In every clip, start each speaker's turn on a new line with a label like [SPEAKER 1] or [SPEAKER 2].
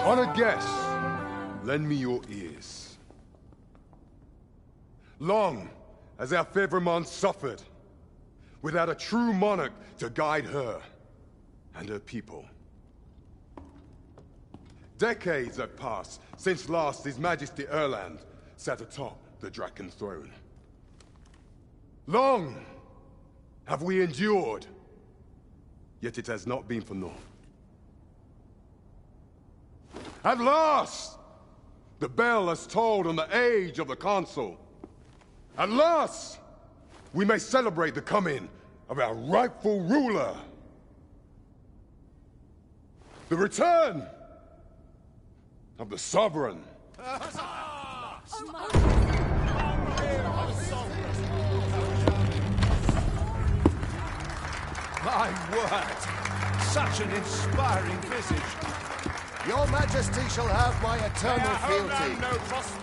[SPEAKER 1] Honored guests, lend me your ears. Long has our Fevrimon suffered, without a true monarch to guide her and her people. Decades have passed since last His Majesty Erland sat atop the Draken throne. Long have we endured, yet it has not been for naught. At last, the bell has tolled on the age of the Council. At last, we may celebrate the coming of our rightful ruler. The return of the Sovereign.
[SPEAKER 2] My word! Such an inspiring visage!
[SPEAKER 3] Your Majesty shall have my eternal fealty.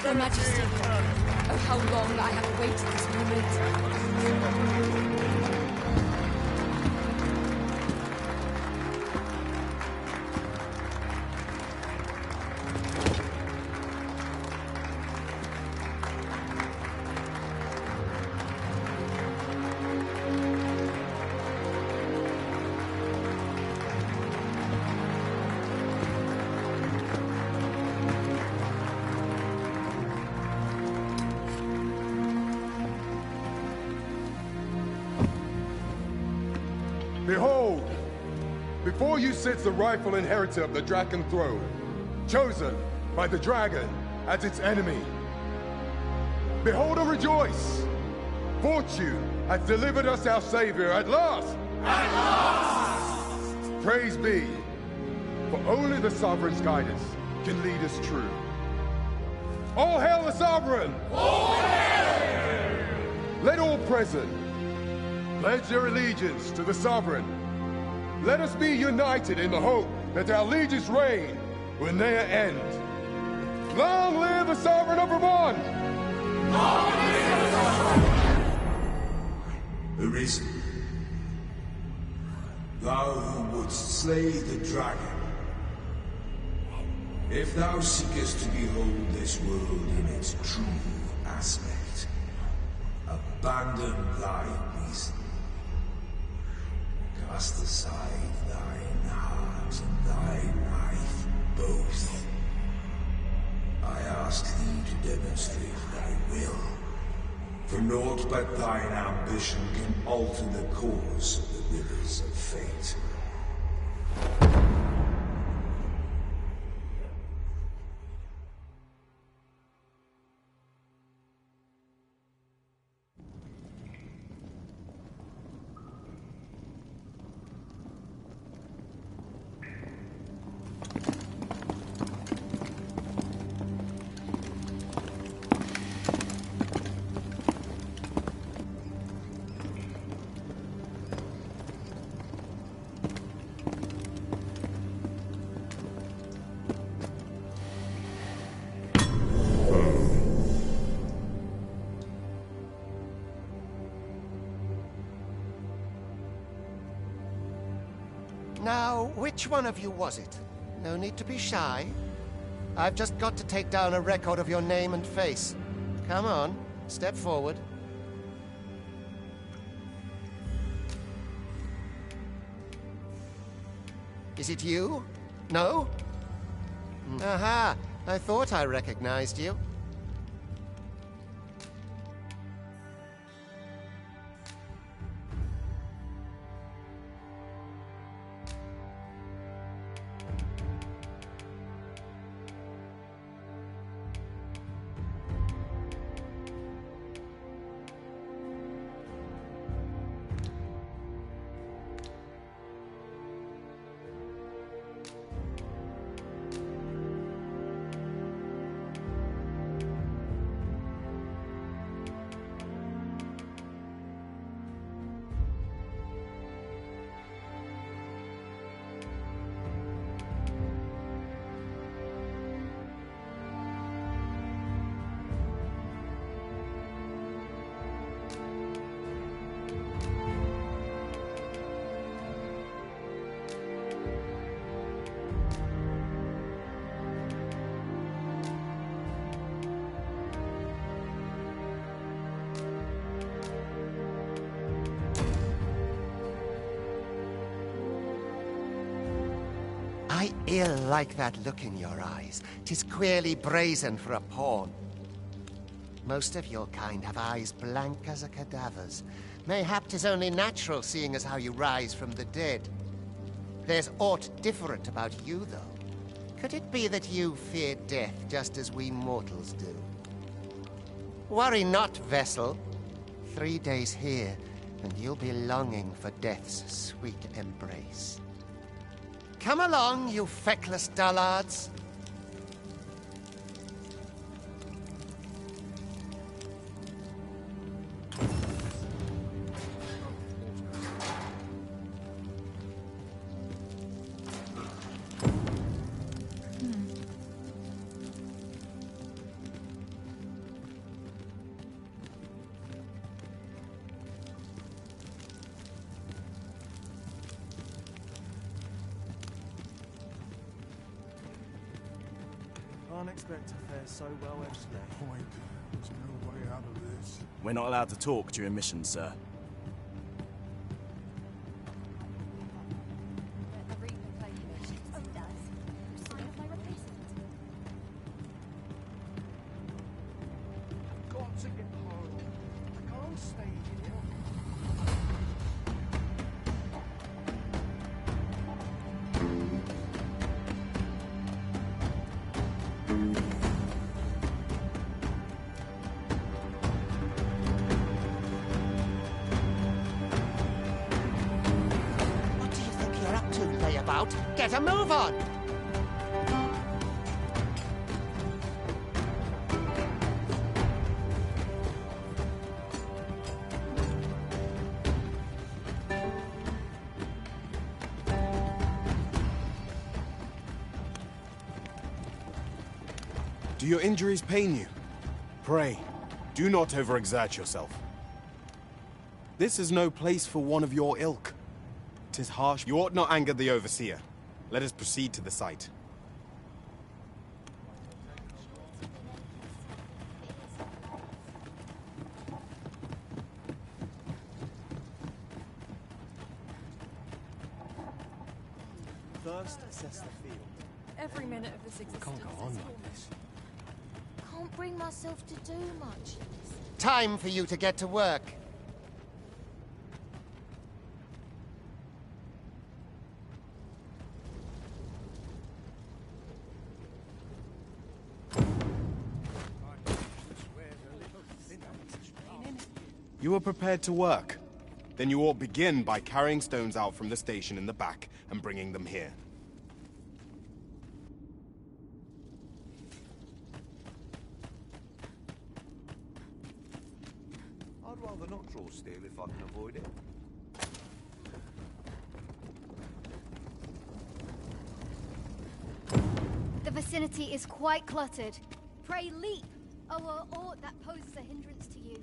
[SPEAKER 4] Your Majesty, oh how long I have awaited this moment.
[SPEAKER 1] Behold, before you sits the rightful inheritor of the Draken throne, chosen by the dragon as its enemy. Behold and rejoice! Fortune has delivered us our savior at last! At last! Praise be, for only the Sovereign's guidance can lead us true. All hail the Sovereign! All hail! Let all present pledge their allegiance to the Sovereign. Let us be united in the hope that our liege's reign will ne'er end. Long live the Sovereign of Vermont! Long live the Sovereign!
[SPEAKER 5] Arisen, thou who wouldst slay the dragon, if thou seekest to behold this world in its true aspect, abandon thy reason. Cast aside thine heart and thy life both. I ask thee to demonstrate thy will, for naught but thine ambition can alter the course of the rivers of fate.
[SPEAKER 3] Now, which one of you was it? No need to be shy. I've just got to take down a record of your name and face. Come on, step forward. Is it you? No? Aha! I thought I recognized you. I ill like that look in your eyes. 'Tis queerly brazen for a pawn. Most of your kind have eyes blank as a cadaver's. Mayhap 'tis only natural, seeing as how you rise from the dead. There's aught different about you, though. Could it be that you fear death just as we mortals do? Worry not, vessel. 3 days here, and you'll be longing for death's sweet embrace. Come along, you feckless dullards.
[SPEAKER 6] Can't expect to fare so well every day.
[SPEAKER 7] Point. There's no way out of this.
[SPEAKER 8] We're not allowed to talk during missions, sir.
[SPEAKER 7] Got to get home. I can't stay here.
[SPEAKER 3] What do you think you're up to, layabout? Get a move on!
[SPEAKER 9] Do your injuries pain you? Pray, do not overexert yourself. This is no place for one of your ilk. 'Tis harsh. You ought not anger the overseer. Let us proceed to the site.
[SPEAKER 6] First, assess the field.
[SPEAKER 4] Every minute of this existence
[SPEAKER 6] Can't go on like this.
[SPEAKER 4] Can't bring myself to do much.
[SPEAKER 3] Time for you to get to work.
[SPEAKER 9] You are prepared to work. Then you ought begin by carrying stones out from the station in the back and bringing them here.
[SPEAKER 2] I'd rather not draw steel if I can avoid it.
[SPEAKER 10] The vicinity is quite cluttered. Pray leap, or aught that poses a hindrance to you.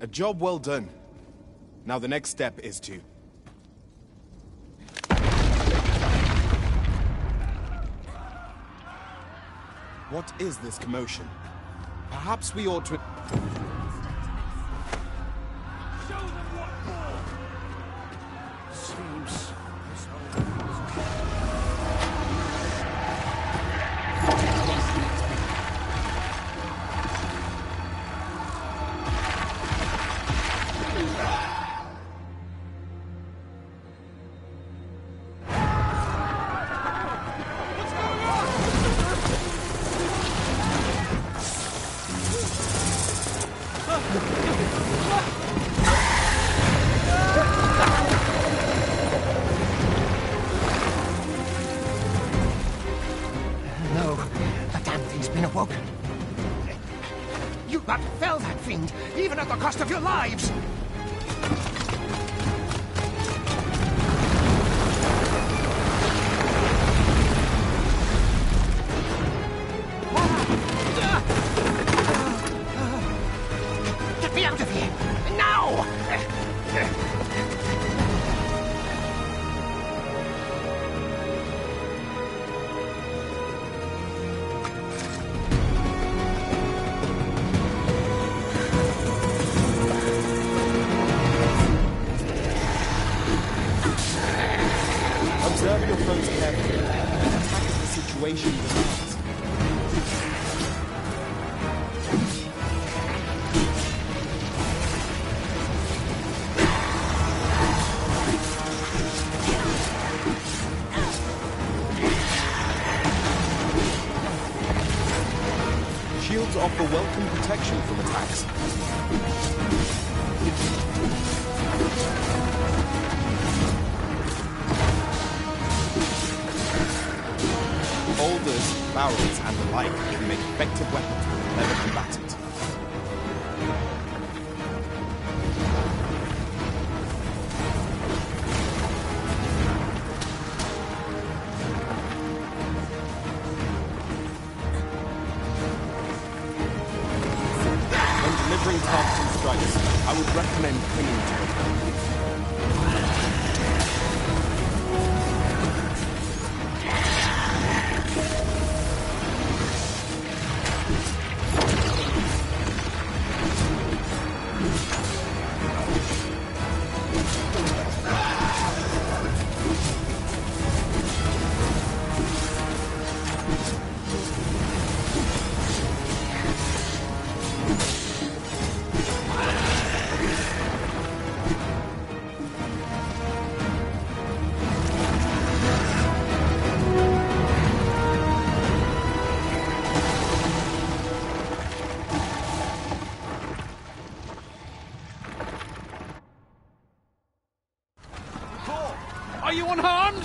[SPEAKER 9] A job well done. Now the next step is to... What is this commotion? Perhaps we ought to...
[SPEAKER 2] Seems...
[SPEAKER 3] No, the damn thing's been awoken. You but fell that fiend, even at the cost of your lives!
[SPEAKER 9] Observe your foes carefully and attack as the situation demands. Shields offer welcome protection from attacks. Boulders, barrels, and the like can make effective weapons for a clever combatant. When delivering targeting strikes, I would recommend clinging to it.
[SPEAKER 2] Are you unharmed?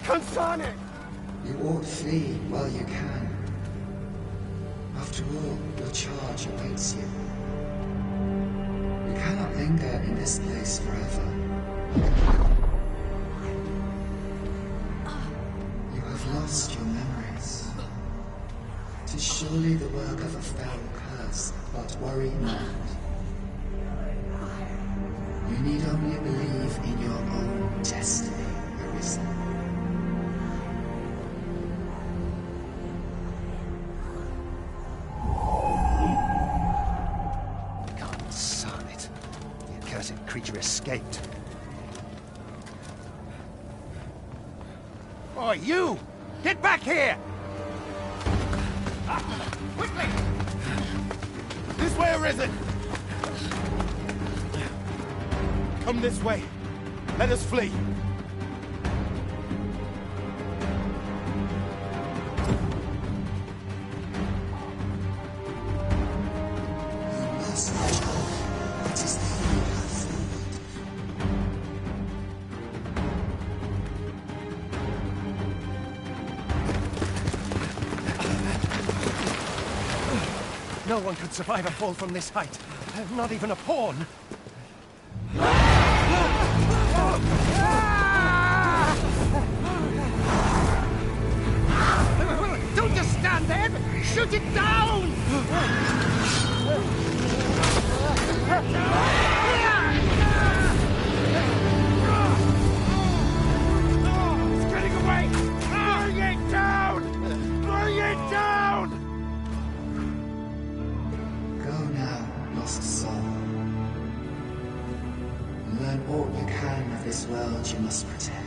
[SPEAKER 5] Consane! You ought flee while you can. After all, your charge awaits you. You cannot linger in this place forever. You have lost your memories. 'Tis surely the work of a fell curse, but worry not. You need only believe in your own destiny, Arisen.
[SPEAKER 3] Son it. The accursed creature escaped.
[SPEAKER 11] Oh, you! Get back here!
[SPEAKER 2] Quickly!
[SPEAKER 9] This way, Arisen! Come this way. Let us flee.
[SPEAKER 3] No one could survive a fall from this height. Not even a pawn.
[SPEAKER 11] Don't just stand there! Shoot it down! It's getting away! Bring it down! Bring it down!
[SPEAKER 5] Go now, lost soul. Learn all you can of this world you must protect.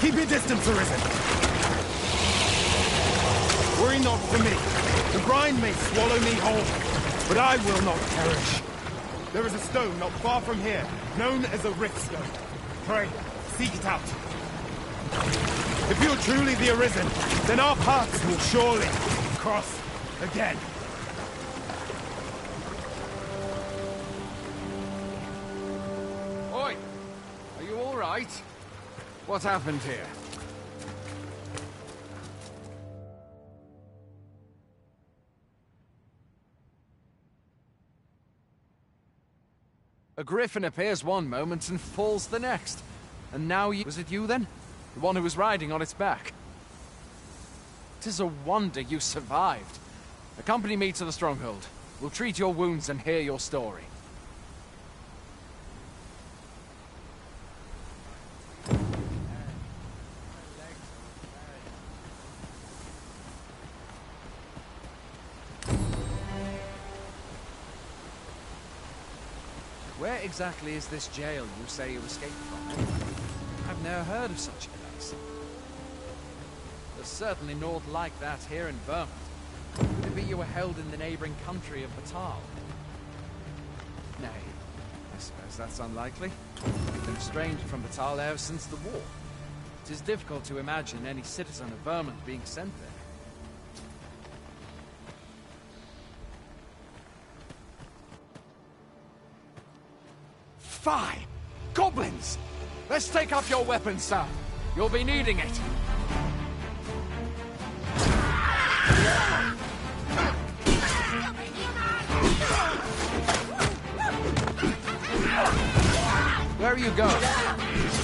[SPEAKER 9] Keep your distance, Arisen. Worry not for me. The grind may swallow me whole, but I will not perish. There is a stone not far from here, known as a rift stone. Pray, seek it out. If you're truly the Arisen, then our paths will surely cross again.
[SPEAKER 12] Oi! Are you all right? What happened here? A griffin appears one moment and falls the next. And now you... Was it you then? The one who was riding on its back? 'Tis a wonder you survived. Accompany me to the stronghold. We'll treat your wounds and hear your story. Where exactly is this jail you say you escaped from? I've never heard of such a place. There's certainly naught like that here in Vermont. Could it be you were held in the neighboring country of Batal? Nay, I suppose that's unlikely. We've been estranged from Batal ever since the war. It is difficult to imagine any citizen of Vermont being sent there. Fie! Goblins! Let's take up your weapons, sir. You'll be needing it. Where are you going?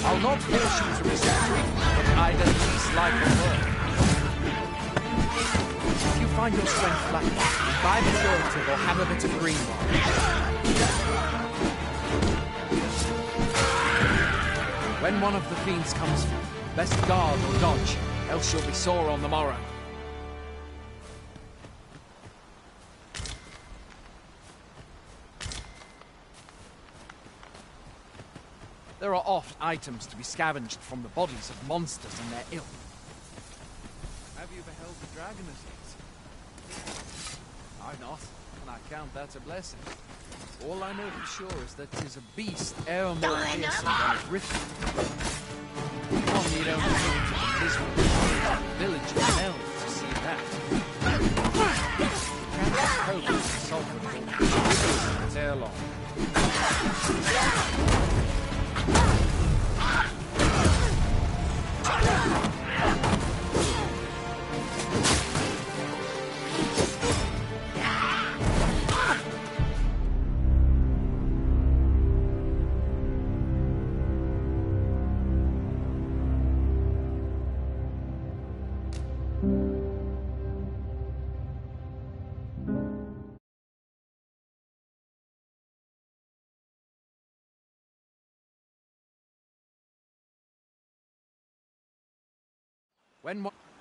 [SPEAKER 12] I'll not force you to resist treatment, but I'd at least like a word. If you find your strength lacking, buy the curative or have a bit of green one. When one of the fiends comes for you, best guard or dodge, else you'll be sore on the morrow. There are oft items to be scavenged from the bodies of monsters and their ilk. Have you beheld the dragon as yet? I've not, and I count that a blessing. All I know for sure is that 'tis a beast ever more fearsome than a griffin. One need only go to the miserable village of Mel to see that. Can't cope with the sovereign but ere long.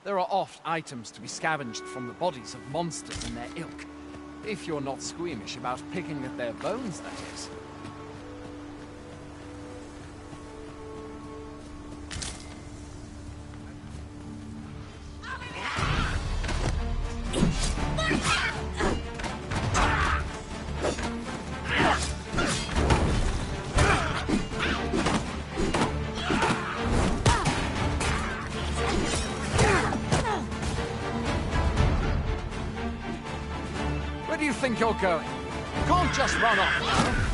[SPEAKER 12] There are oft items to be scavenged from the bodies of monsters and their ilk. If you're not squeamish about picking at their bones, that is. Where do you think you're going? You can't just run off now.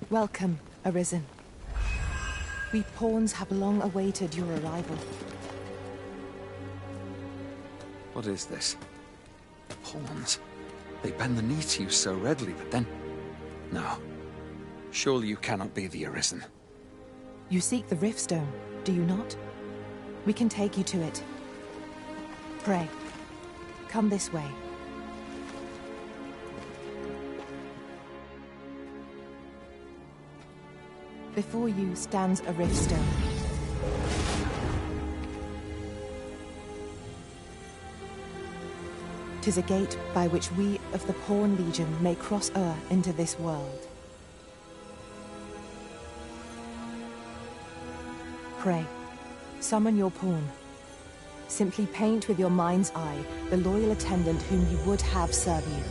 [SPEAKER 13] Welcome, Arisen. We pawns have long awaited your arrival.
[SPEAKER 12] What is this? Pawns? They bend the knee to you so readily, but then... No. Surely you cannot be the Arisen.
[SPEAKER 13] You seek the Riftstone, do you not? We can take you to it. Pray, come this way. Before you stands a Riftstone. "'Tis a gate by which we of the Pawn Legion may cross o'er into this world. Pray, summon your pawn. Simply paint with your mind's eye the loyal attendant whom you would have serve you.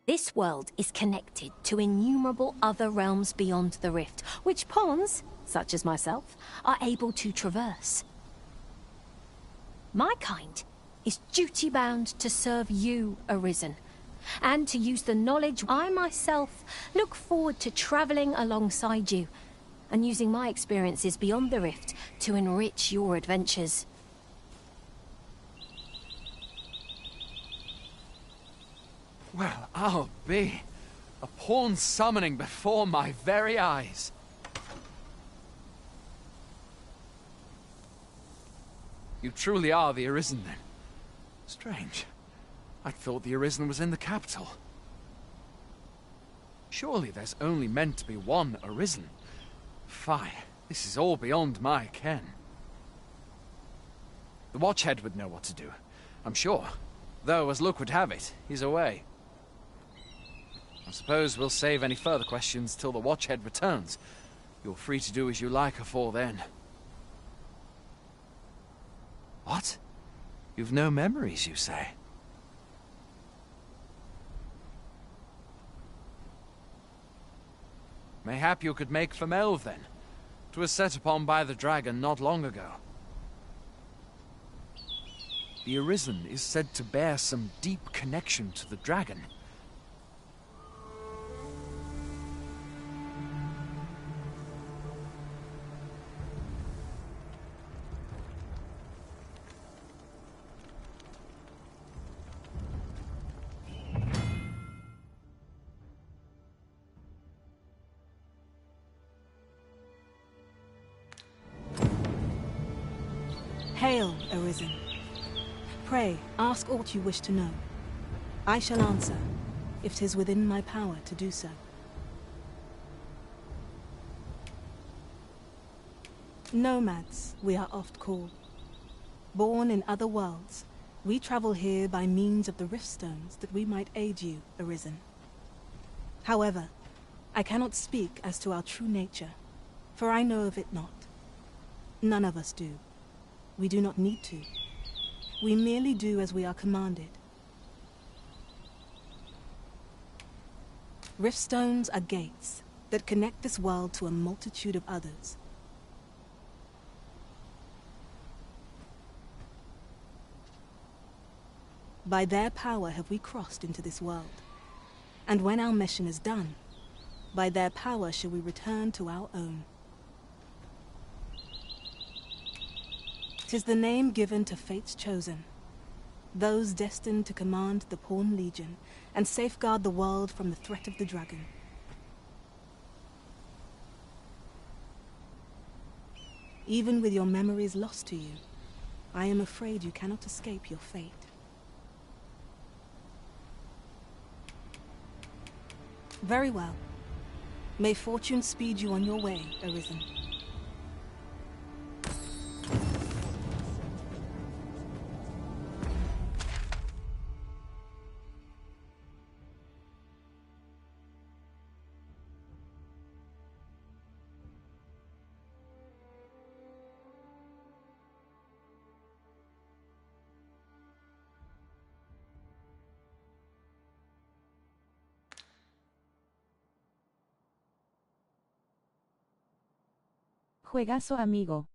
[SPEAKER 14] This world is connected to innumerable other realms beyond the rift, which pawns, such as myself, are able to traverse. My kind is duty-bound to serve you, Arisen, and to use the knowledge I myself look forward to travelling alongside you, and using my experiences beyond the rift to enrich your adventures.
[SPEAKER 12] Well, I'll be. A pawn summoning before my very eyes. You truly are the Arisen, then? Strange. I thought the Arisen was in the capital. Surely there's only meant to be one Arisen. Fie, this is all beyond my ken. The Watchhead would know what to do, I'm sure. Though, as luck would have it, he's away. I suppose we'll save any further questions till the Watchhead returns. You're free to do as you like afore then. What? You've no memories, you say? Mayhap you could make for Melve, then. 'Twas set upon by the dragon not long ago. The Arisen is said to bear some deep connection to the dragon.
[SPEAKER 13] Hail, Arisen. Pray, ask aught you wish to know. I shall answer, if 'tis within my power to do so. Nomads, we are oft called. Born in other worlds, we travel here by means of the riftstones that we might aid you, Arisen. However, I cannot speak as to our true nature, for I know of it not. None of us do. We do not need to. We merely do as we are commanded. Riftstones are gates that connect this world to a multitude of others. By their power have we crossed into this world. And when our mission is done, by their power shall we return to our own. 'Tis the name given to fate's chosen, those destined to command the Pawn Legion and safeguard the world from the threat of the dragon. Even with your memories lost to you, I am afraid you cannot escape your fate. Very well. May fortune speed you on your way, Arisen.
[SPEAKER 15] Juegazo, amigo.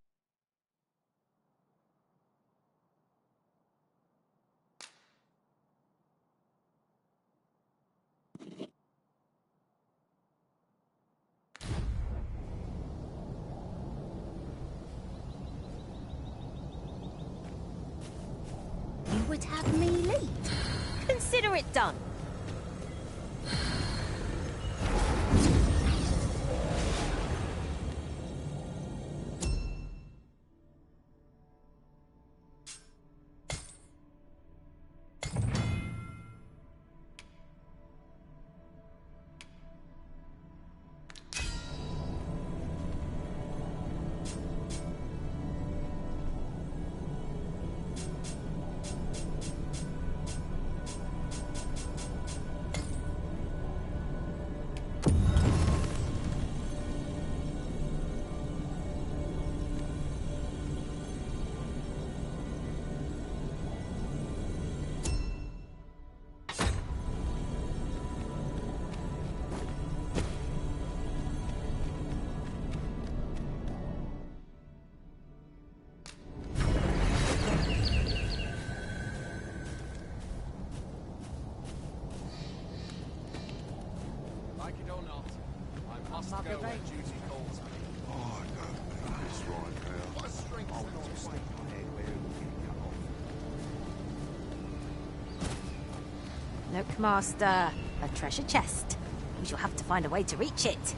[SPEAKER 14] You would have me lead. Consider it done.
[SPEAKER 2] must go where duty calls me.
[SPEAKER 1] Oh, I don't think this right now.
[SPEAKER 2] What strength
[SPEAKER 1] I'll just stick my head where it can cut off.
[SPEAKER 14] Look, Master. A treasure chest. We shall have to find a way to reach it.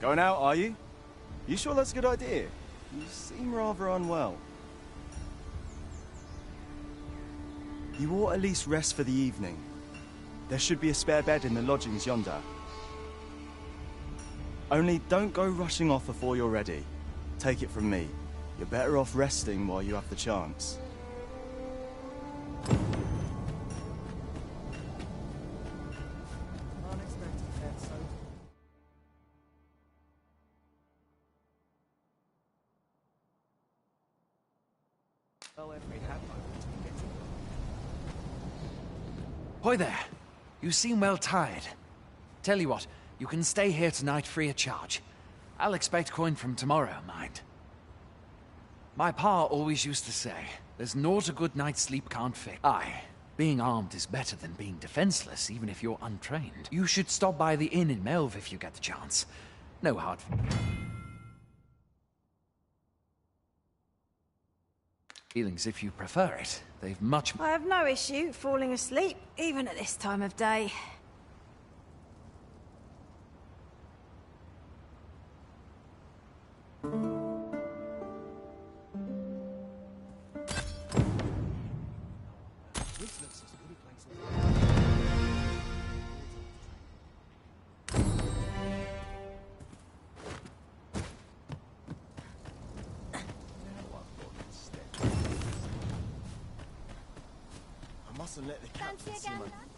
[SPEAKER 8] Going out, are you? You sure that's a good idea? You seem rather unwell. You ought at least rest for the evening. There should be a spare bed in the lodgings yonder. Only don't go rushing off before you're ready. Take it from me. You're better off resting while you have the chance.
[SPEAKER 2] Hoy there. You seem well tired.
[SPEAKER 12] Tell you what, you can stay here tonight free of charge. I'll expect coin from tomorrow, mind. My pa always used to say, there's naught a good night's sleep can't fix. Aye, being armed is better than being defenseless, even if you're untrained. You should stop by the inn in Melve if you get the chance. No hard feelings if you prefer it. They've much...
[SPEAKER 16] I have no issue falling asleep, even at this time of day.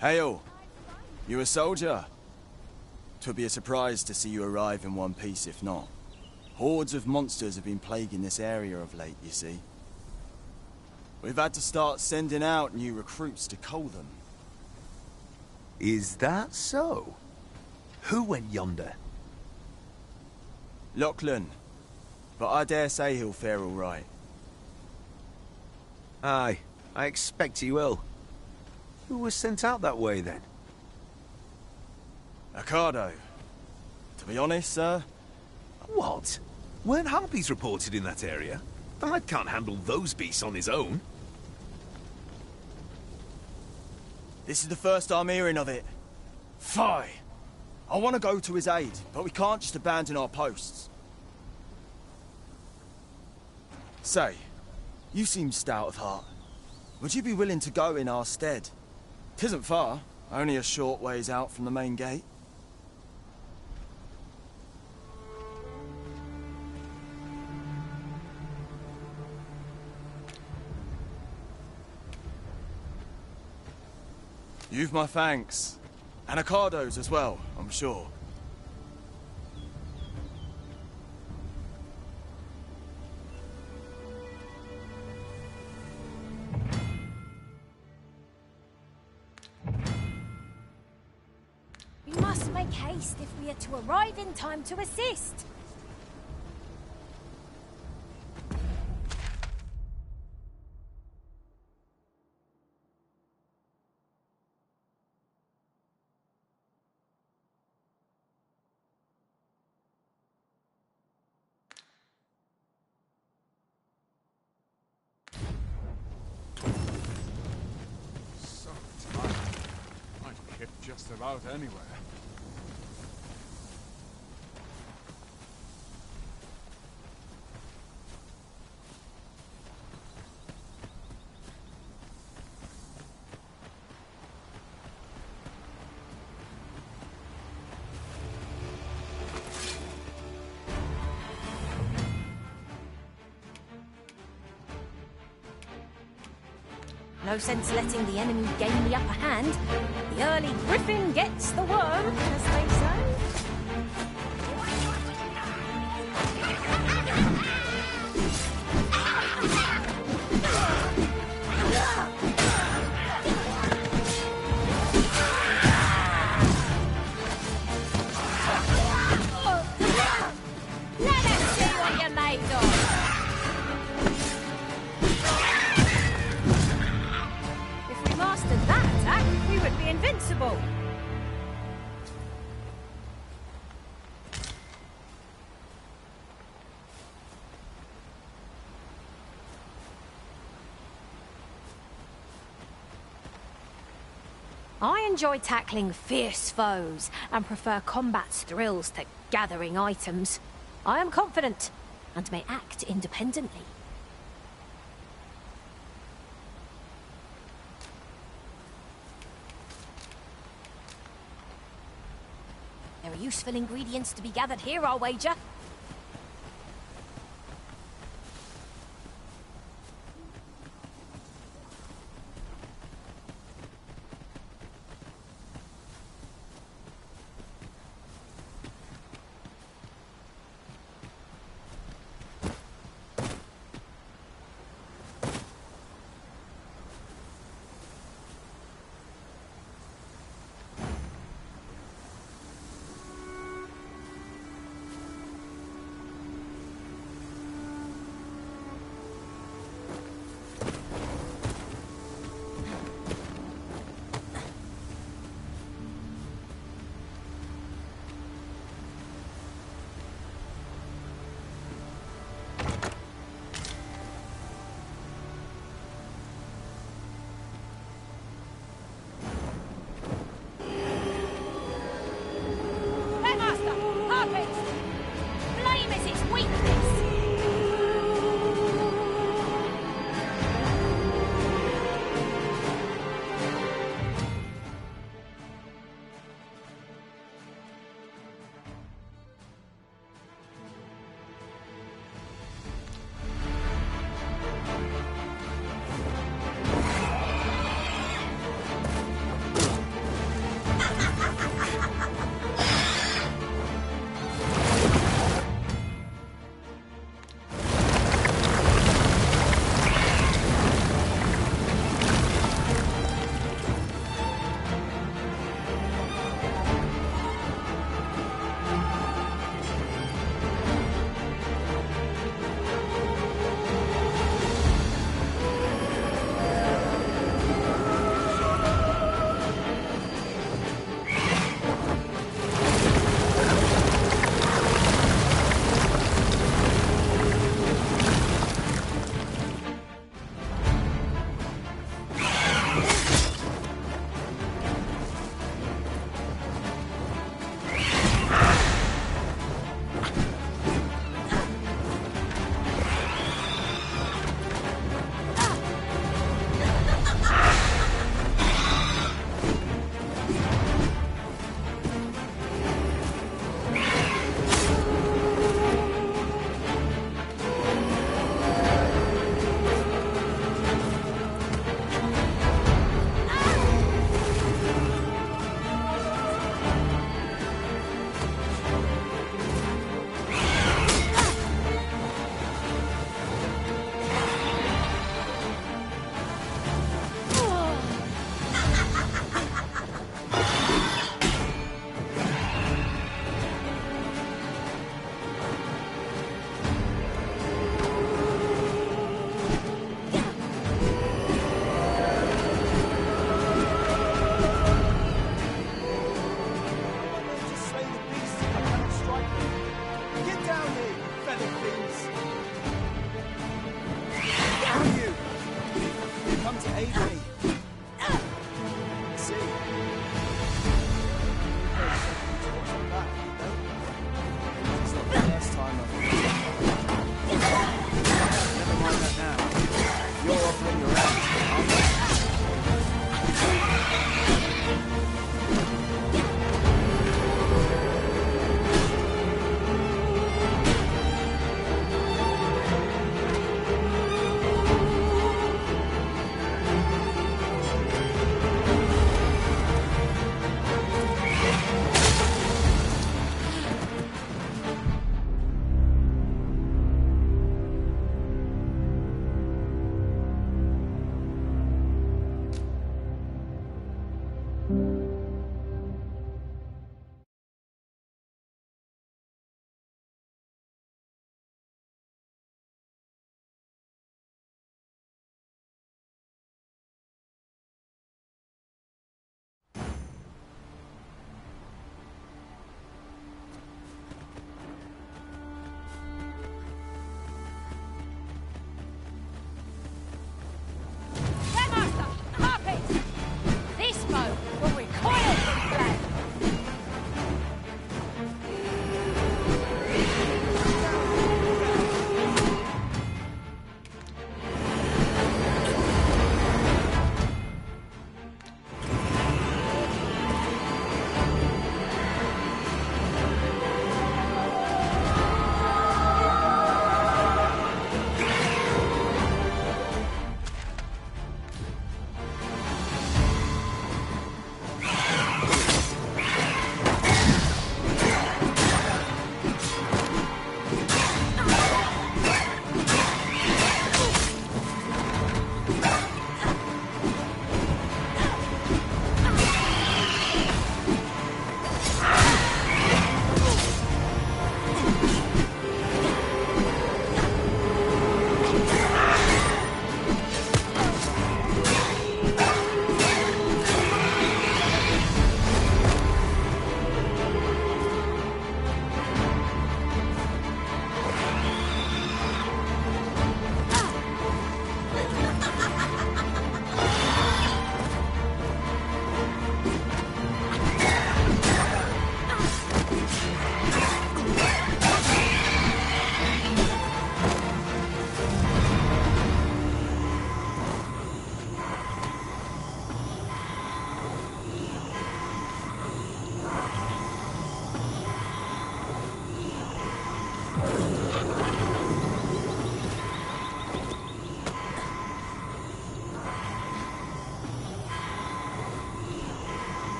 [SPEAKER 8] Hail! You a soldier? 'Twould be a surprise to see you arrive in one piece if not. Hordes of monsters have been plaguing this area of late, you see. We've had to start sending out new recruits to cull them.
[SPEAKER 2] Is that so? Who went yonder?
[SPEAKER 8] Lachlan. But I dare say he'll fare all right.
[SPEAKER 2] Aye, I expect he will. Who was sent out that way, then?
[SPEAKER 8] Ricardo. To be honest, sir...
[SPEAKER 2] What? Weren't harpies reported in that area? The lad can't handle those beasts on his own.
[SPEAKER 8] This is the first I'm hearing of it. Fie! I want to go to his aid, but we can't just abandon our posts. Say, you seem stout of heart. Would you be willing to go in our stead? 'Tisn't far, only a short ways out from the main gate. You've my thanks. And Ricardo's as well, I'm sure.
[SPEAKER 14] We must make haste if we are to arrive in time to assist.
[SPEAKER 11] Just about anywhere.
[SPEAKER 14] No sense letting the enemy gain the upper hand. The early griffin gets the worm, as they say. Let us see what you're made of. That attack, we would be invincible. I enjoy tackling fierce foes and prefer combat's thrills to gathering items. I am confident and may act independently. There are useful ingredients to be gathered here, I'll wager.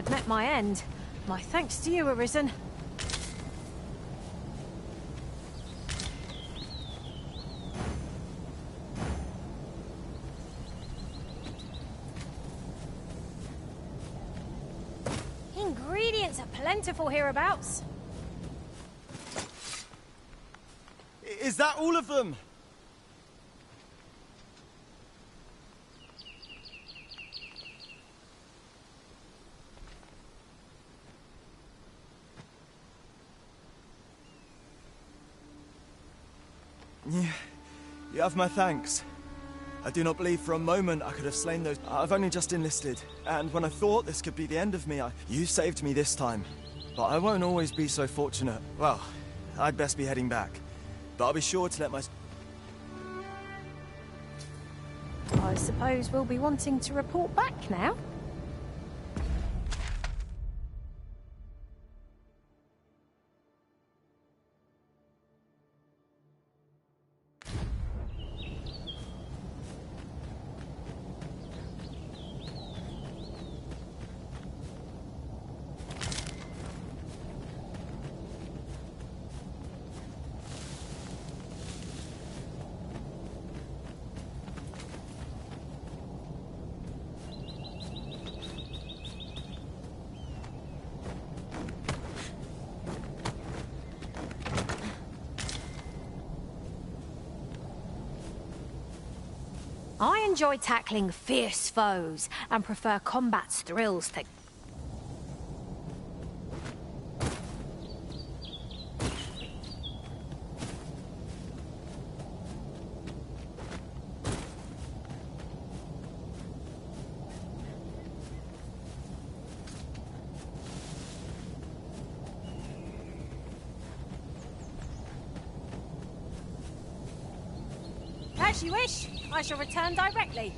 [SPEAKER 14] had met my end. My thanks to you, Arisen. Ingredients are plentiful hereabouts.
[SPEAKER 8] Is that all of them? You have my thanks. I do not believe for a moment I could have slain those. I've only just enlisted, and when I thought this could be the end of me, you saved me this time. But I won't always be so fortunate. Well, I'd best be heading back. But I'll be sure to let my...
[SPEAKER 14] I suppose we'll be wanting to report back now. I enjoy tackling fierce foes and prefer combat's thrills to... As you wish. I shall return directly.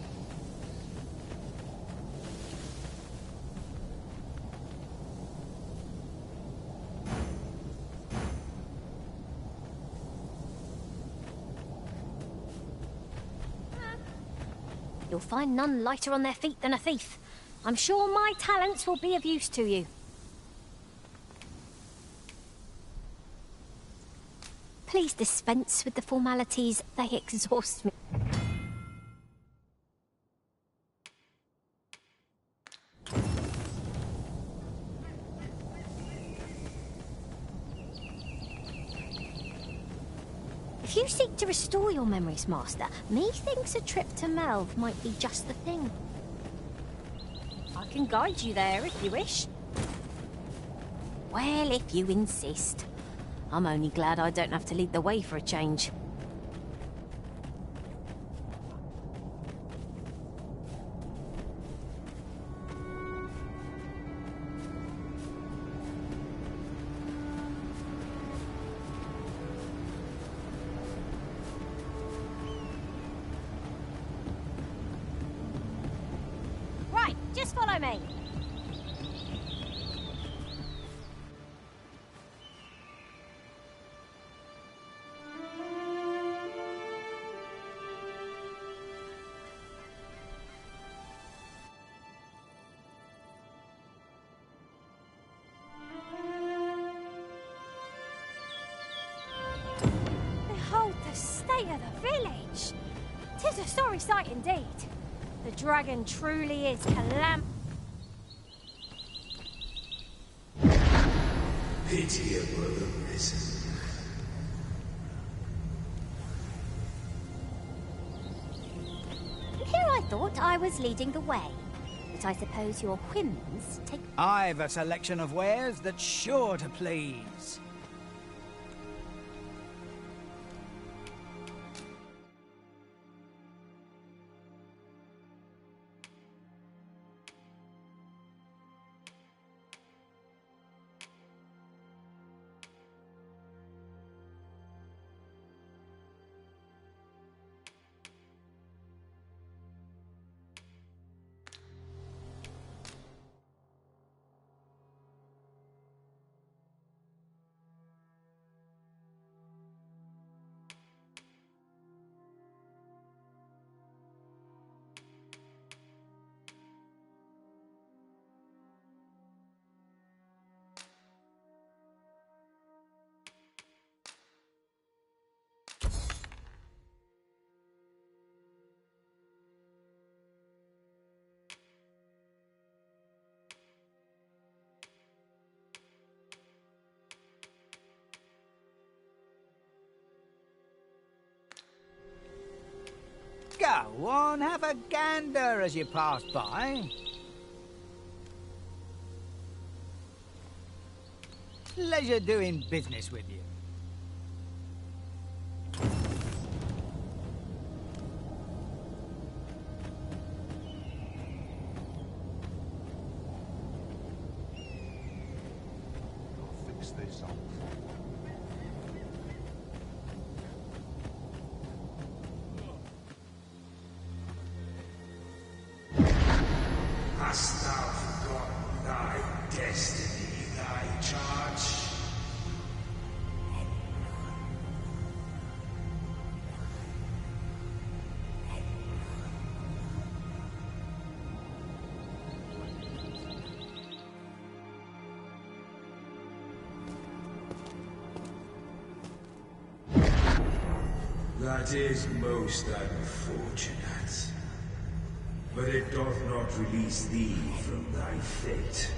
[SPEAKER 14] You'll find none lighter on their feet than a thief. I'm sure my talents will be of use to you. Please dispense with the formalities. They exhaust me. If you seek to restore your memories, Master, methinks a trip to Melve might be just the thing. I can guide you there if you wish. Well, if you insist. I'm only glad I don't have to lead the way for a change. Right, just follow me. Of the village. 'Tis a sorry sight indeed. The dragon truly is
[SPEAKER 5] Pity a brother risen.
[SPEAKER 14] Here I thought I was leading the way, but I suppose your whims take...
[SPEAKER 17] I've a selection of wares that's sure to please. Go on, have a gander as you pass by. Pleasure doing business with you.
[SPEAKER 7] I'll fix this up.
[SPEAKER 5] Hast thou forgotten thy destiny, thy charge? That is most unfortunate. But it doth not release thee from thy fate.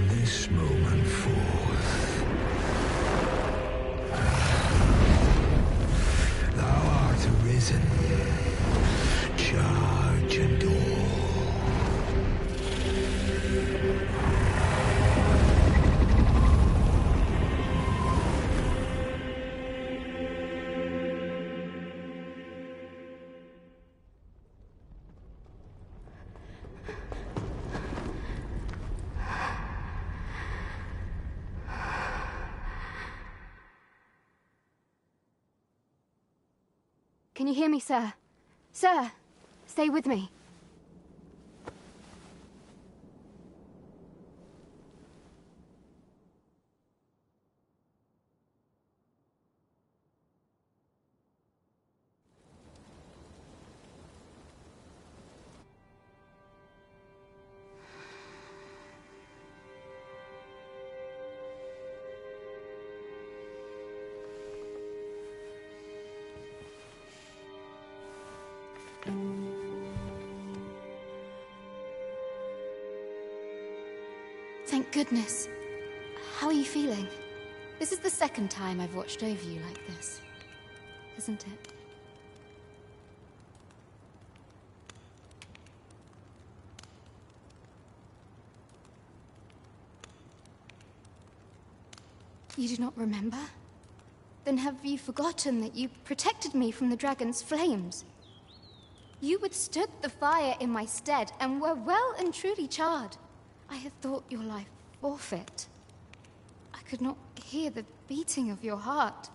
[SPEAKER 5] This moment forth, thou art arisen. Charge and all.
[SPEAKER 10] Can you hear me, sir? Sir, stay with me. Thank goodness. How are you feeling? This is the second time I've watched over you like this, isn't it? You do not remember? Then have you forgotten that you protected me from the dragon's flames? You withstood the fire in my stead and were well and truly charred. I had thought your life forfeit. I could not hear the beating of your heart.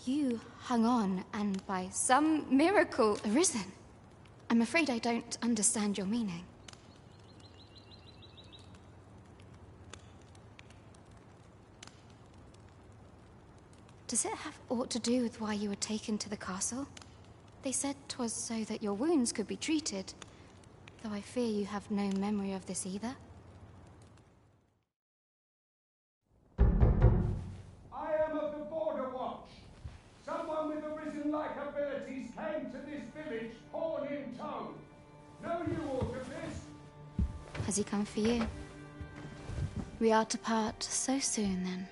[SPEAKER 10] You hung on and by some miracle arisen. I'm afraid I don't understand your meaning. Does it have aught to do with why you were taken to the castle? They said 'twas so that your wounds could be treated, though I fear you have no memory of this either.
[SPEAKER 11] I am of the Border Watch. Someone with arisen-like abilities came to this village, horn in tow. Know you aught of this?
[SPEAKER 10] Has he come for you? We are to part so soon, then.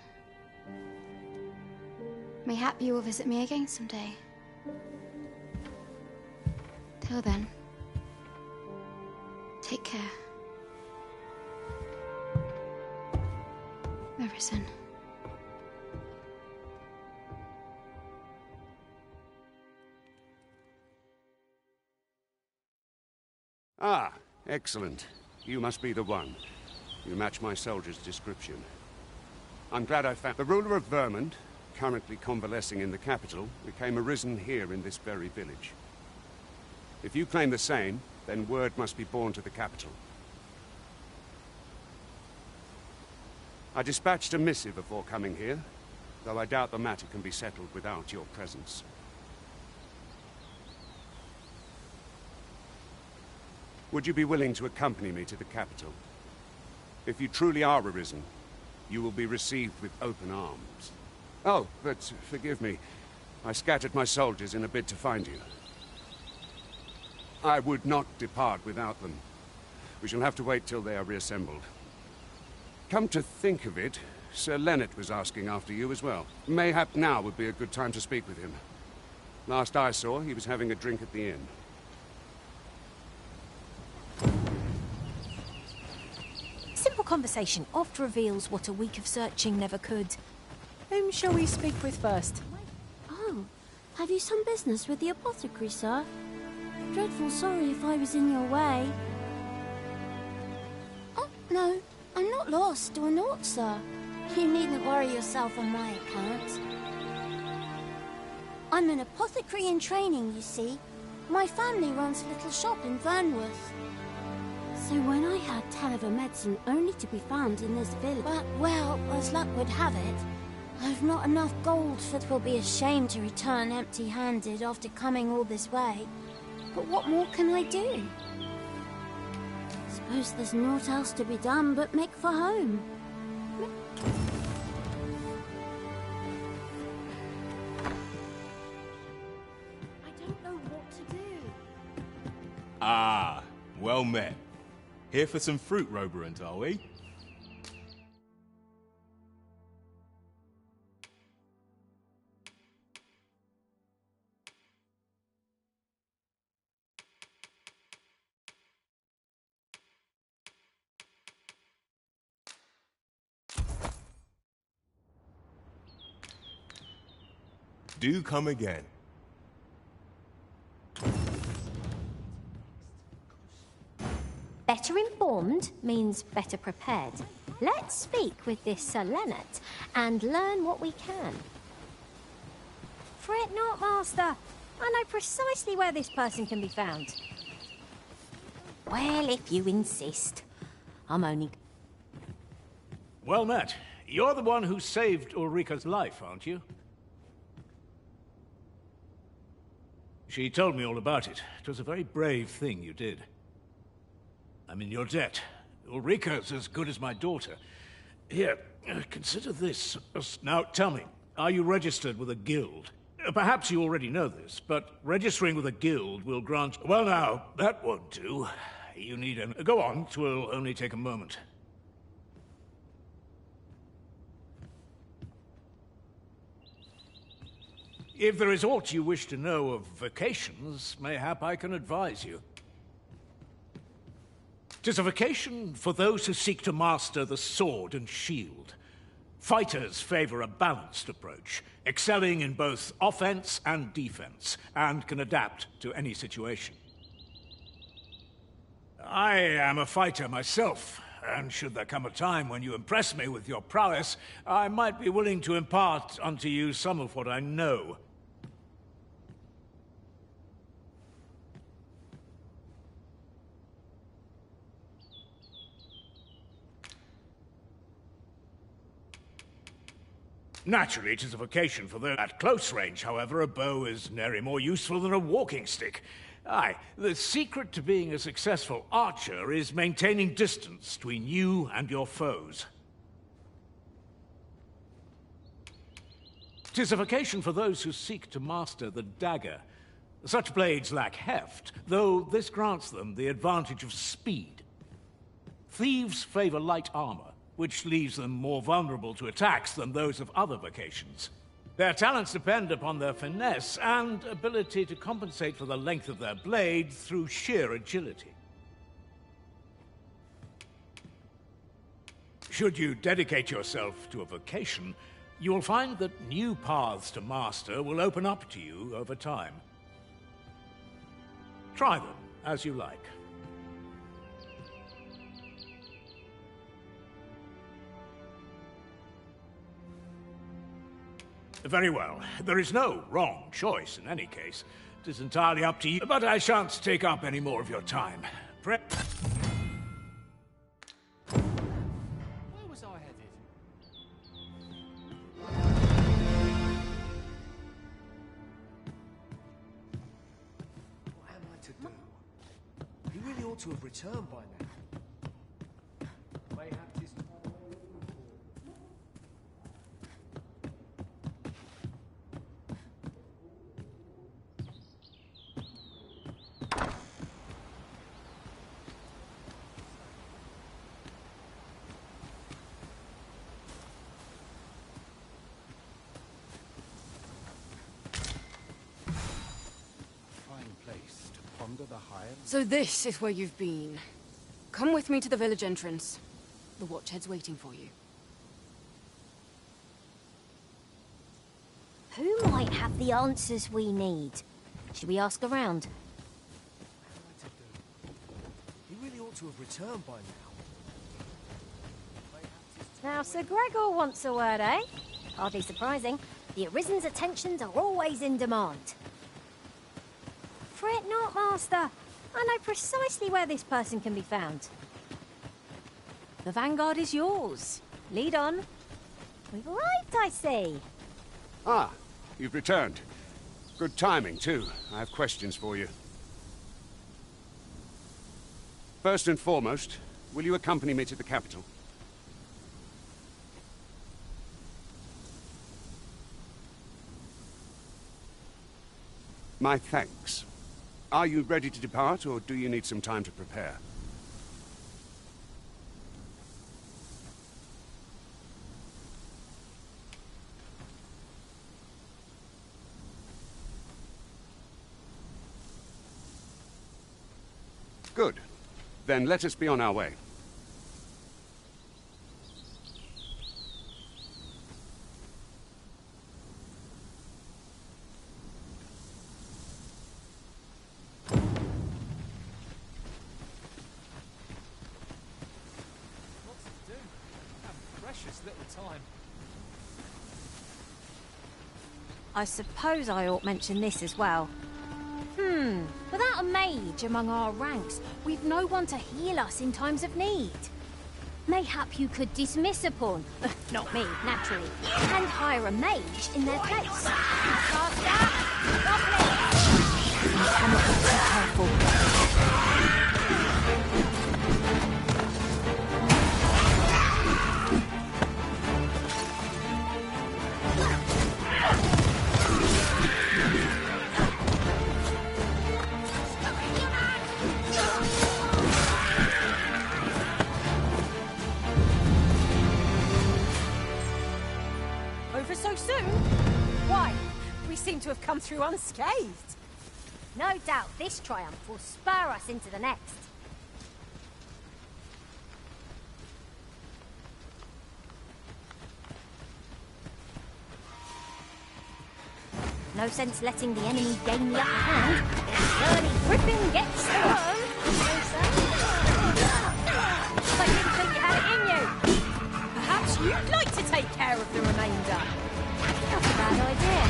[SPEAKER 10] Mayhap you will visit me again someday. Till then, take care. Arisen.
[SPEAKER 18] Ah, excellent. You must be the one. You match my soldier's description. I'm glad I found the ruler of Vermont, currently convalescing in the capital, became arisen here in this very village. If you claim the same, then word must be borne to the capital. I dispatched a missive before coming here, though I doubt the matter can be settled without your presence. Would you be willing to accompany me to the capital? If you truly are arisen, you will be received with open arms. Oh, but forgive me. I scattered my soldiers in a bid to find you. I would not depart without them. We shall have to wait till they are reassembled. Come to think of it, Sir Leonard was asking after you as well. Mayhap now would be a good time to speak with him. Last I saw, he was having a drink at the inn.
[SPEAKER 14] Simple conversation oft reveals what a week of searching never could. Whom shall we speak with first?
[SPEAKER 19] Oh, have you some business with the apothecary, sir? Dreadful sorry if I was in your way. Oh, no, I'm not lost or naught, sir. You needn't worry yourself on my account. I'm an apothecary in training, you see. My family runs a little shop in Vernworth. So when I heard tell of a medicine only to be found in this village... But, well, as luck would have it, I've not enough gold for 'twill be a shame to return empty-handed after coming all this way. But what more can I do? Suppose there's naught else to be done but make for home. I don't know what to do.
[SPEAKER 20] Ah, well met. Here for some fruit, Roberant, are we? Do come again.
[SPEAKER 14] Better informed means better prepared. Let's speak with this Sir Leonard and learn what we can. Fret not, Master. I know precisely where this person can be found. Well, if you insist. I'm only...
[SPEAKER 21] Well met. You're the one who saved Ulrika's life, aren't you? She told me all about it. It was a very brave thing you did. I'm in your debt. Ulrika's as good as my daughter. Here, consider this. Now, tell me, are you registered with a guild? Perhaps you already know this, but registering with a guild will grant... Well, now, that won't do. You need an... Go on, 'twill only take a moment. If there is aught you wish to know of vocations, mayhap I can advise you. 'Tis a vocation for those who seek to master the sword and shield. Fighters favor a balanced approach, excelling in both offense and defense, and can adapt to any situation. I am a fighter myself, and should there come a time when you impress me with your prowess, I might be willing to impart unto you some of what I know. Naturally, it is a vocation for those at close range. However, a bow is nary more useful than a walking stick. Aye, the secret to being a successful archer is maintaining distance between you and your foes. It is a vocation for those who seek to master the dagger. Such blades lack heft, though this grants them the advantage of speed. Thieves favor light armor, which leaves them more vulnerable to attacks than those of other vocations. Their talents depend upon their finesse and ability to compensate for the length of their blade through sheer agility. Should you dedicate yourself to a vocation, you will find that new paths to master will open up to you over time. Try them as you like. Very well. There is no wrong choice in any case. It is entirely up to you, but I shan't take up any more of your time. Where
[SPEAKER 6] was I headed? What am I to do? He really ought to have returned by now. Mayhap 'tis
[SPEAKER 4] So this is where you've been. Come with me to the village entrance. The Watchhead's waiting for you.
[SPEAKER 14] Who might have the answers we need? Should we ask around?
[SPEAKER 6] He really ought to have returned by now.
[SPEAKER 14] Now, Sir Gregor wants a word, eh? Hardly surprising. The Arisen's attentions are always in demand. Fret not, Master. I know precisely where this person can be found. The vanguard is yours. Lead on. We've arrived, I see.
[SPEAKER 18] Ah, you've returned. Good timing, too. I have questions for you. First and foremost, will you accompany me to the capital? My thanks. Are you ready to depart, or do you need some time to prepare? Good. Then let us be on our way.
[SPEAKER 14] I suppose I ought mention this as well. Without a mage among our ranks, we've no one to heal us in times of need. Mayhap you could dismiss a pawn, not me, naturally, and hire a mage in their place. Faster! I cannot be too careful.
[SPEAKER 4] So soon? Why? We seem to have come through unscathed.
[SPEAKER 14] No doubt this triumph will spur us into the next. No sense letting the enemy gain the upper hand. Early Griffin gets the worm. I didn't think you had it in you. Perhaps you'd like to take care of the remainder. Not a bad idea.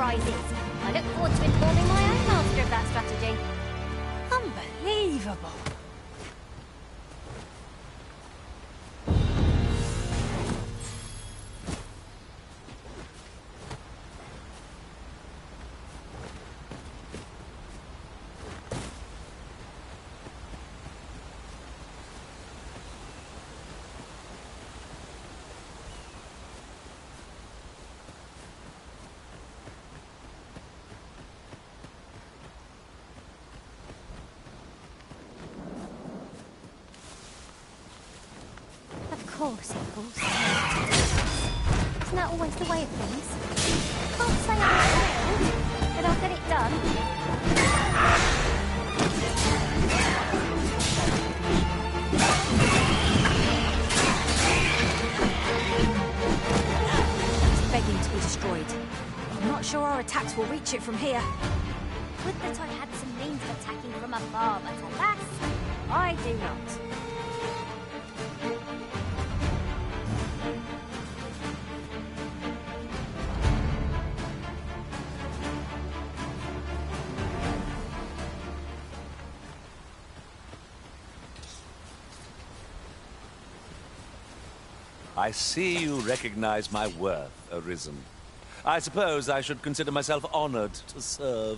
[SPEAKER 14] I look forward to informing my own master of that strategy.
[SPEAKER 16] Unbelievable.
[SPEAKER 14] Of course it falls. Isn't that always the way of things? Can't say I failed, but I'll get it done.
[SPEAKER 16] It's begging to be destroyed. I'm not sure our attacks will reach it from here.
[SPEAKER 14] Would that I had some means of attacking from afar, but alas, I do not.
[SPEAKER 2] I see you recognize my worth, Arisen. I suppose I should consider myself honored to serve.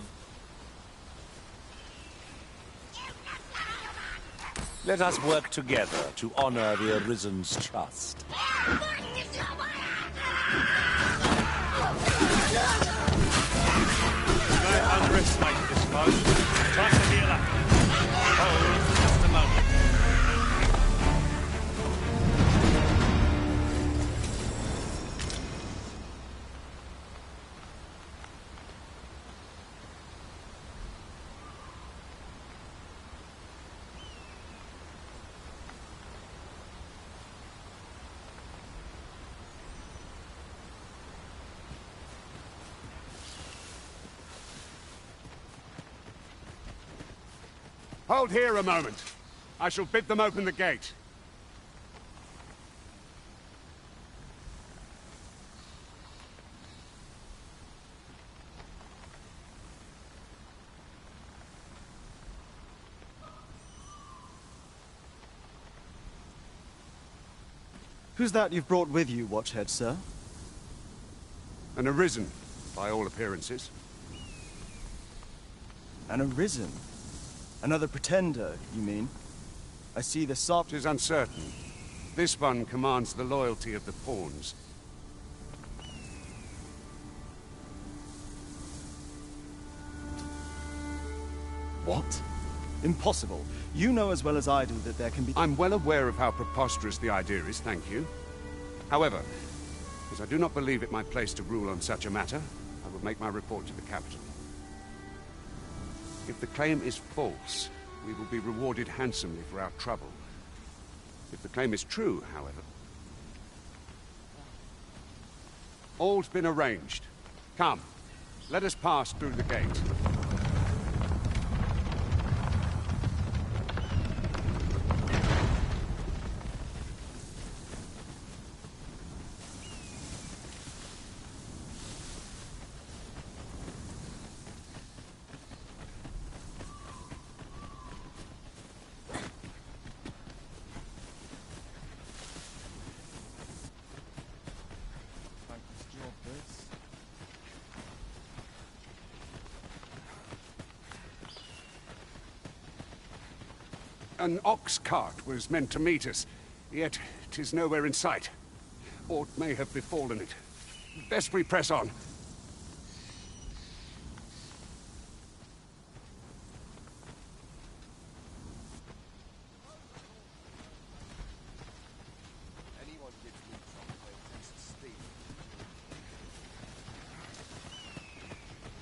[SPEAKER 2] Let us work together to honor the Arisen's trust.
[SPEAKER 11] I underestimate this foe. Time to heal up. Hold just a moment.
[SPEAKER 18] Hold here a moment. I shall bid them open the gate.
[SPEAKER 8] Who's that you've brought with you, Watchhead, sir?
[SPEAKER 18] An Arisen, by all appearances.
[SPEAKER 8] An Arisen? Another pretender, you mean? I see the soft...
[SPEAKER 18] It is uncertain. This one commands the loyalty of the pawns.
[SPEAKER 8] What? Impossible. You know as well as I do that there can be...
[SPEAKER 18] I'm well aware of how preposterous the idea is, thank you. However, as I do not believe it my place to rule on such a matter, I will make my report to the capital. If the claim is false, we will be rewarded handsomely for our trouble. If the claim is true, however... All's been arranged. Come, let us pass through the gate. An ox cart was meant to meet us, yet 'tis nowhere in sight. Aught may have befallen it. Best we press on.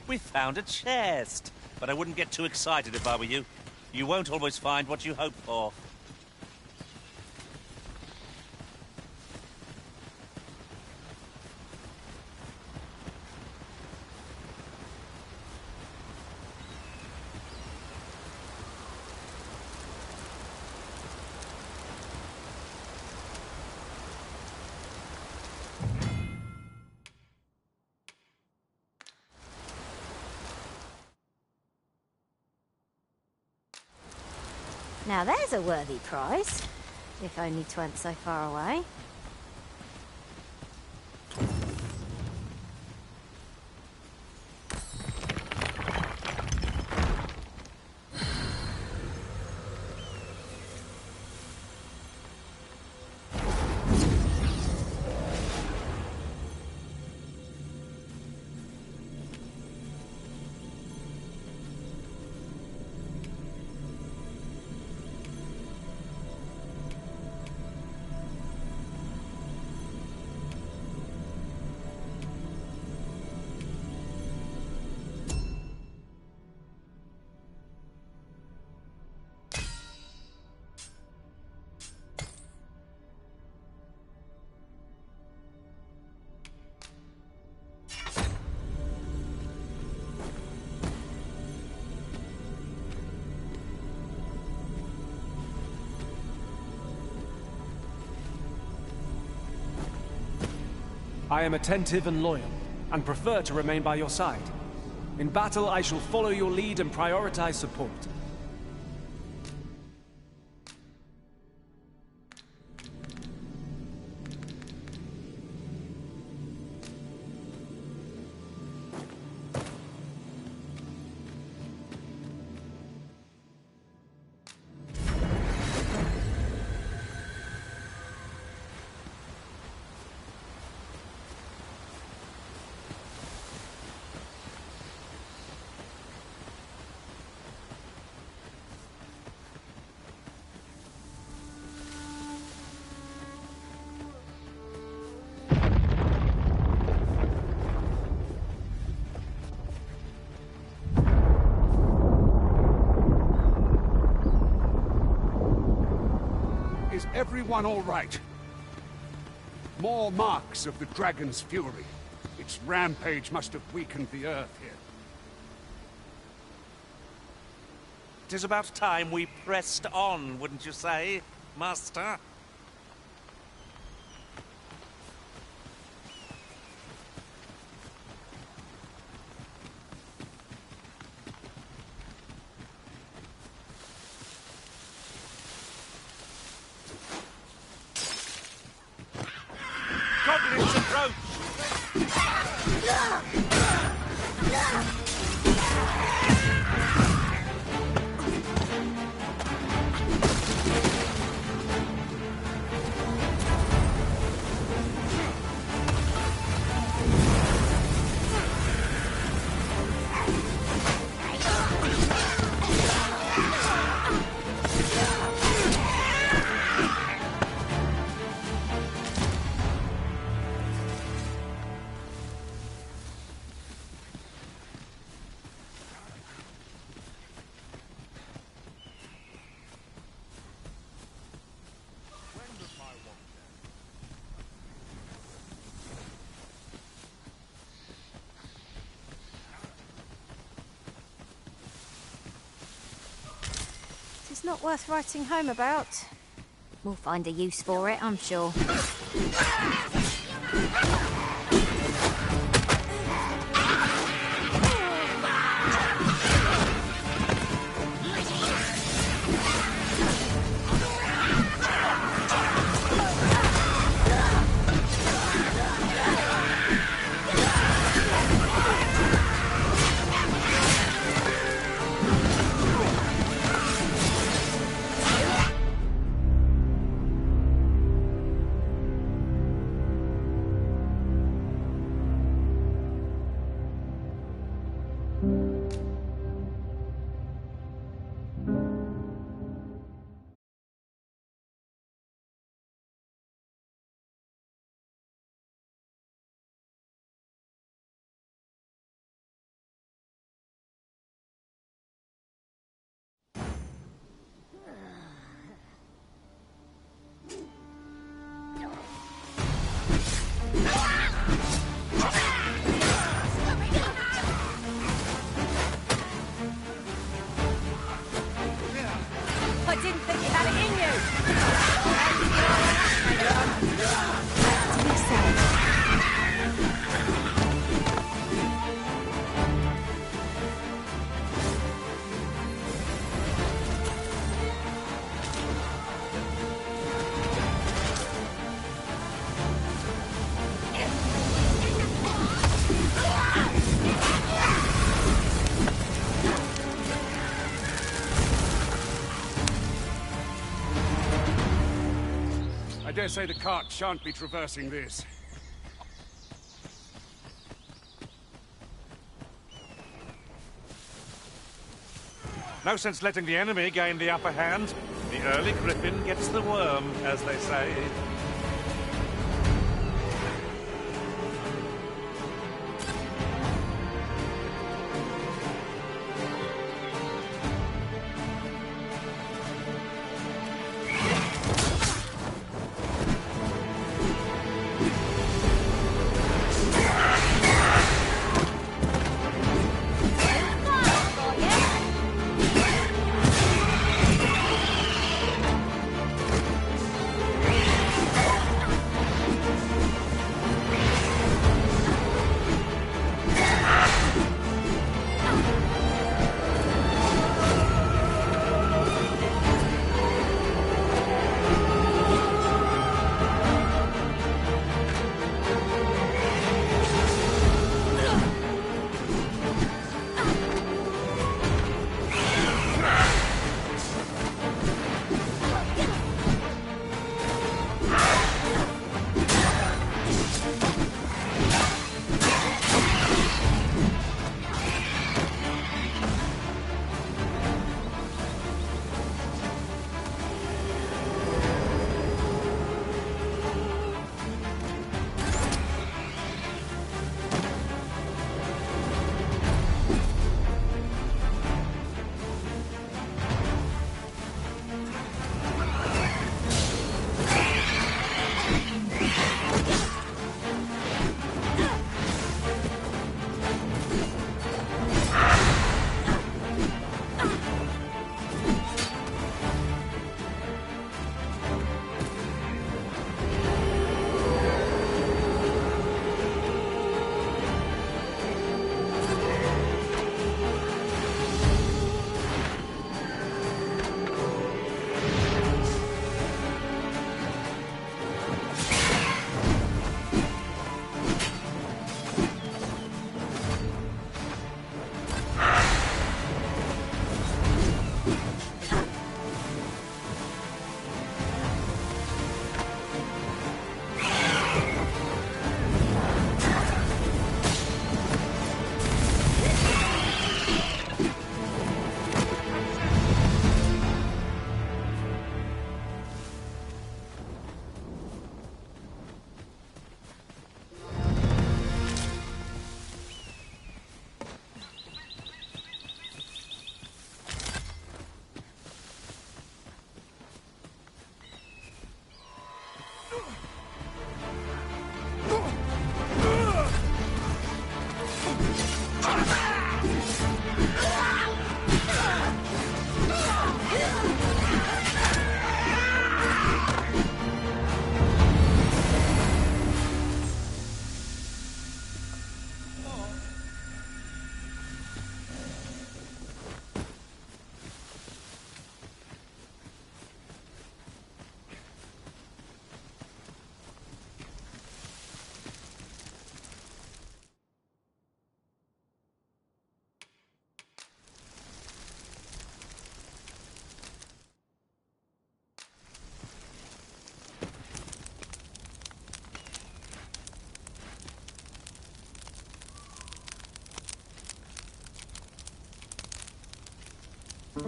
[SPEAKER 2] We found a chest, but I wouldn't get too excited if I were you. You won't always find what you hope for.
[SPEAKER 16] Now there's a worthy prize, if only 'tweren't so far away.
[SPEAKER 3] I am attentive and loyal, and prefer to remain by your side. In battle, I shall follow your lead and prioritize support.
[SPEAKER 18] Is everyone all right? More marks of the dragon's fury. Its rampage must have weakened the earth here.
[SPEAKER 2] It is about time we pressed on, wouldn't you say, Master? Goblins approach!
[SPEAKER 16] It's not worth writing home about. We'll find a use for it, I'm sure.
[SPEAKER 18] dare say the cart shan't be traversing this.
[SPEAKER 2] No sense letting the enemy gain the upper hand. The early griffin gets the worm, as they say.
[SPEAKER 16] A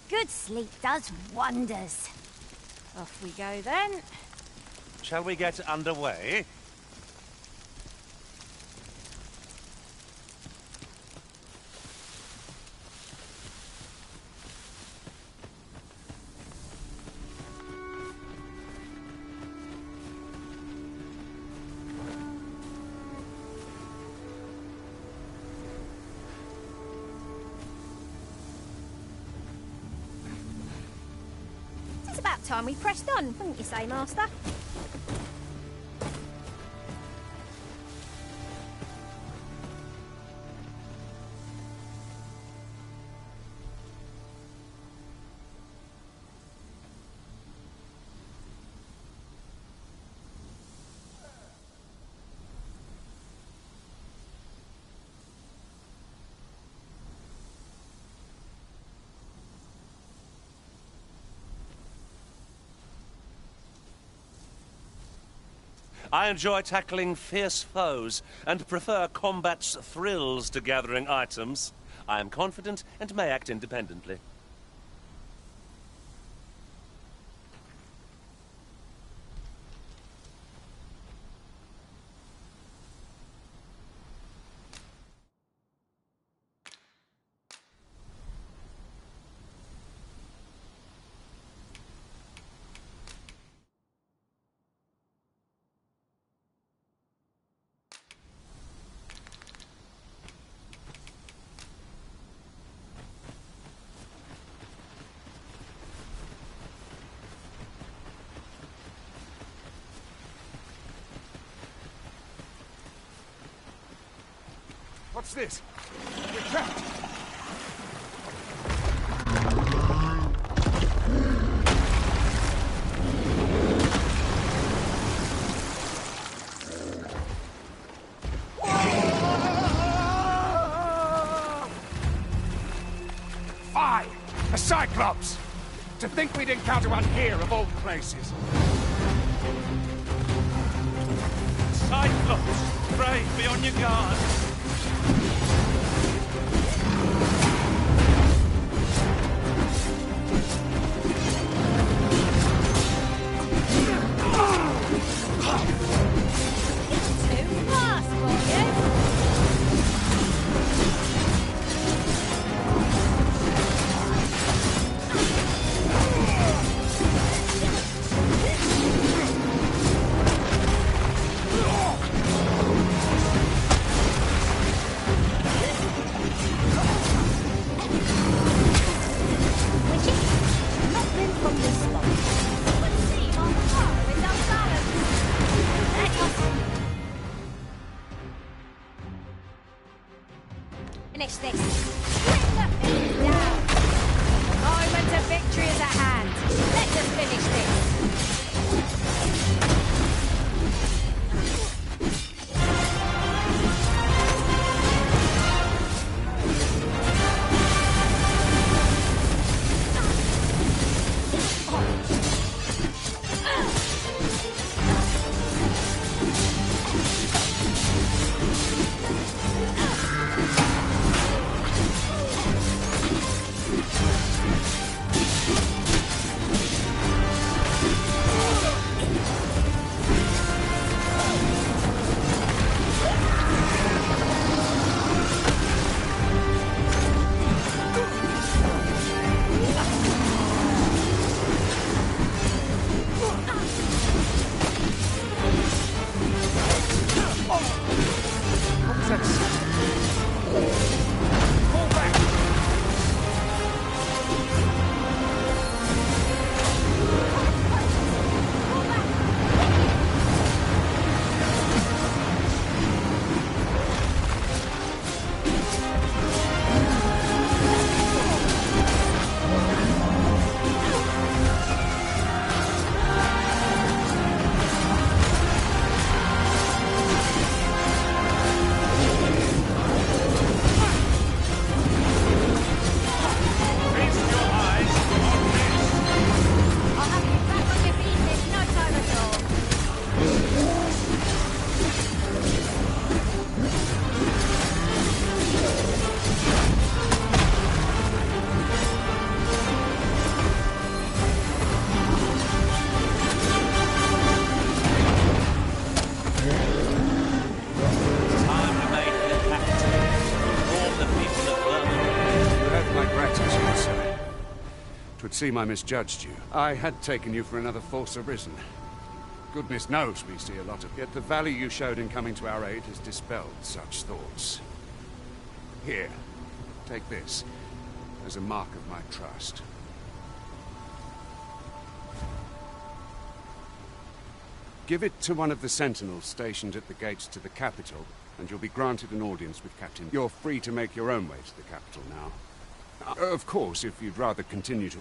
[SPEAKER 16] good sleep does wonders. Off we go then.
[SPEAKER 2] Shall we get underway?
[SPEAKER 16] It's about time we pressed on, wouldn't you say, Master?
[SPEAKER 2] I enjoy tackling fierce foes and prefer combat's thrills to gathering items. I am confident and may act independently.
[SPEAKER 18] What's this? We're trapped!
[SPEAKER 11] Fie! A Cyclops! To think we'd encounter one here of all places.
[SPEAKER 2] Cyclops! Brave, be on your guard!
[SPEAKER 16] Finish this. Bring the thing down. The moment of victory is at hand. Let us finish this.
[SPEAKER 18] Seem I misjudged you. I had taken you for another Force Arisen. Goodness knows we see a lot of... Yet the value you showed in coming to our aid has dispelled such thoughts. Here, take this as a mark of my trust. Give it to one of the sentinels stationed at the gates to the capital, and you'll be granted an audience with Captain... You're free to make your own way to the capital now. Of course, if you'd rather continue to...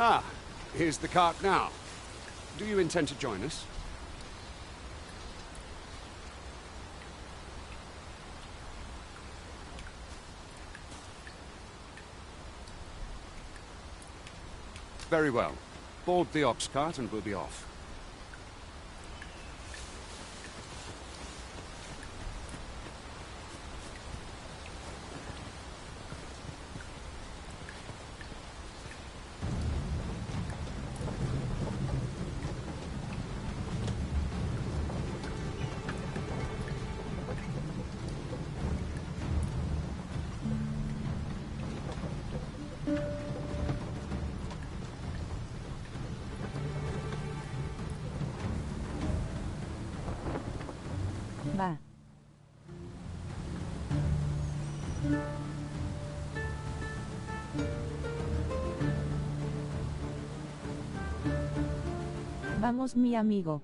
[SPEAKER 18] Ah, here's the cart now. Do you intend to join us? Very well. Board the ox cart and we'll be off.
[SPEAKER 15] Va. Vamos, mi amigo.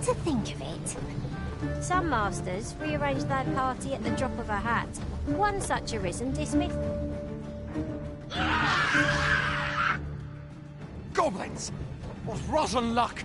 [SPEAKER 16] To think of it, some masters rearrange their party at the drop of a hat. One such arisen dismissed.
[SPEAKER 6] Goblins! What rotten luck!